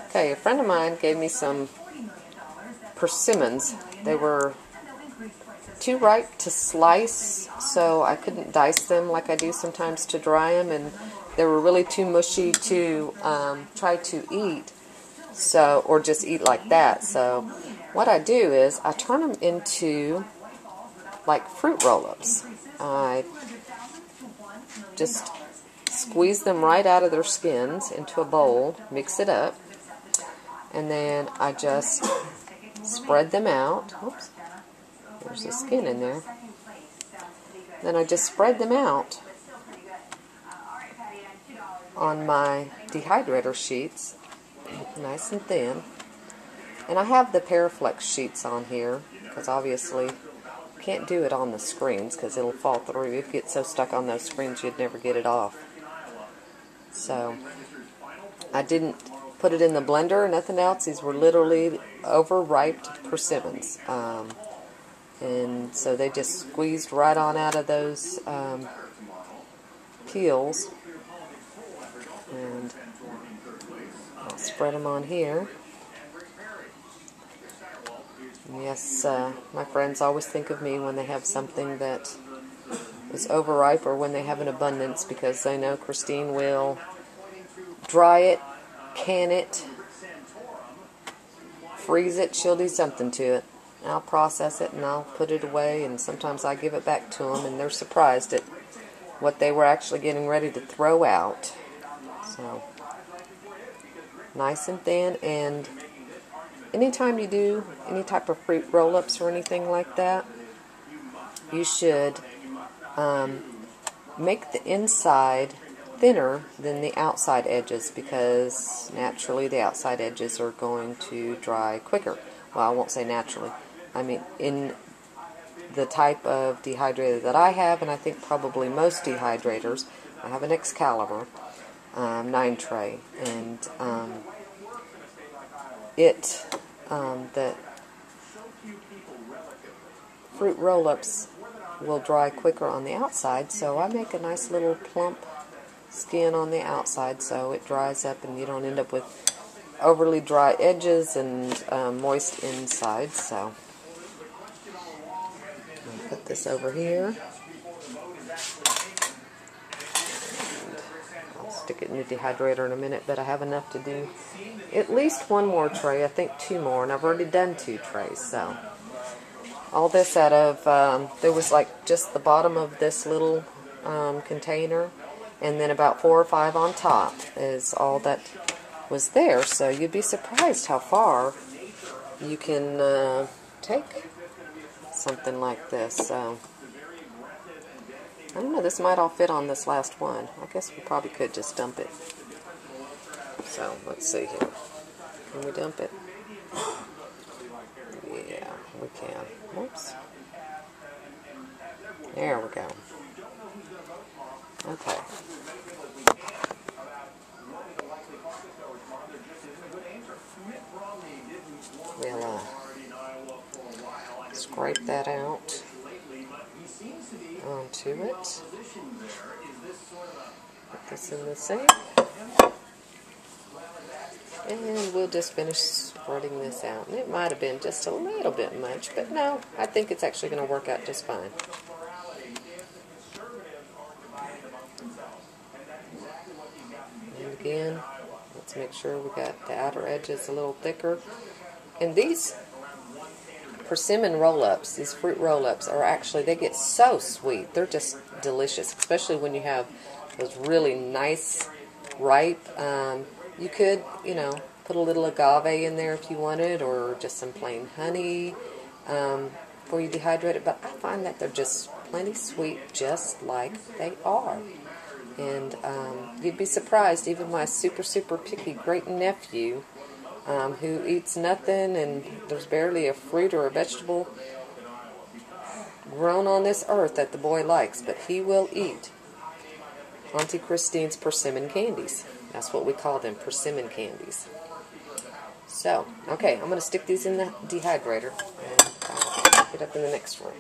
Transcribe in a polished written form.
Okay, a friend of mine gave me some persimmons. They were too ripe to slice, so I couldn't dice them like I do sometimes to dry them, and they were really too mushy to try to eat, so, or just eat like that. So what I do is I turn them into like fruit roll-ups. I just squeeze them right out of their skins into a bowl, mix it up, and then I just spread them out. Oops, there's the skin in there. Then I just spread them out on my dehydrator sheets, nice and thin. And I have the Paraflex sheets on here because obviously you can't do it on the screens because it'll fall through. If you get so stuck on those screens you'd never get it off. So I didn't put it in the blender or nothing else. These were literally overripe persimmons. And so they just squeezed right on out of those peels. And I'll spread them on here. And yes, my friends always think of me when they have something that is overripe or when they have an abundance, because they know Christine will dry it, can it, freeze it. She'll do something to it. I'll process it and I'll put it away, and sometimes I give it back to them and they're surprised at what they were actually getting ready to throw out. So nice and thin. And anytime you do any type of fruit roll-ups or anything like that, you should make the inside thinner than the outside edges, because naturally the outside edges are going to dry quicker. Well, I won't say naturally. I mean, in the type of dehydrator that I have, and I think probably most dehydrators, I have an Excalibur 9 tray, and the fruit roll-ups will dry quicker on the outside, so I make a nice little plump skin on the outside so it dries up and you don't end up with overly dry edges and moist inside. So I'll put this over here. I'll stick it in the dehydrator in a minute, but I have enough to do at least one more tray, I think 2 more, and I've already done 2 trays. So all this out of, there was like just the bottom of this little container, and then about 4 or 5 on top is all that was there. So you'd be surprised how far you can take something like this. So I don't know, this might all fit on this last one. I guess we probably could just dump it. So let's see here. Can we dump it? Yeah, we can. Whoops. There we go. Okay. We'll scrape that out onto it. Put this in the sink. And we'll just finish spreading this out. And it might have been just a little bit much, but no, I think it's actually going to work out just fine. And again, let's make sure we got the outer edges a little thicker. And these persimmon roll-ups, these fruit roll-ups, are actually, they get so sweet. They're just delicious, especially when you have those really nice, ripe, you could, you know, put a little agave in there if you wanted, or just some plain honey before you dehydrate it. But I find that they're just plenty sweet, just like they are. And you'd be surprised, even my super, super picky great-nephew, who eats nothing, and there's barely a fruit or a vegetable grown on this earth that the boy likes, but he will eat Auntie Christine's persimmon candies. That's what we call them, persimmon candies. So, okay, I'm going to stick these in the dehydrator, and I'll pick it up in the next one.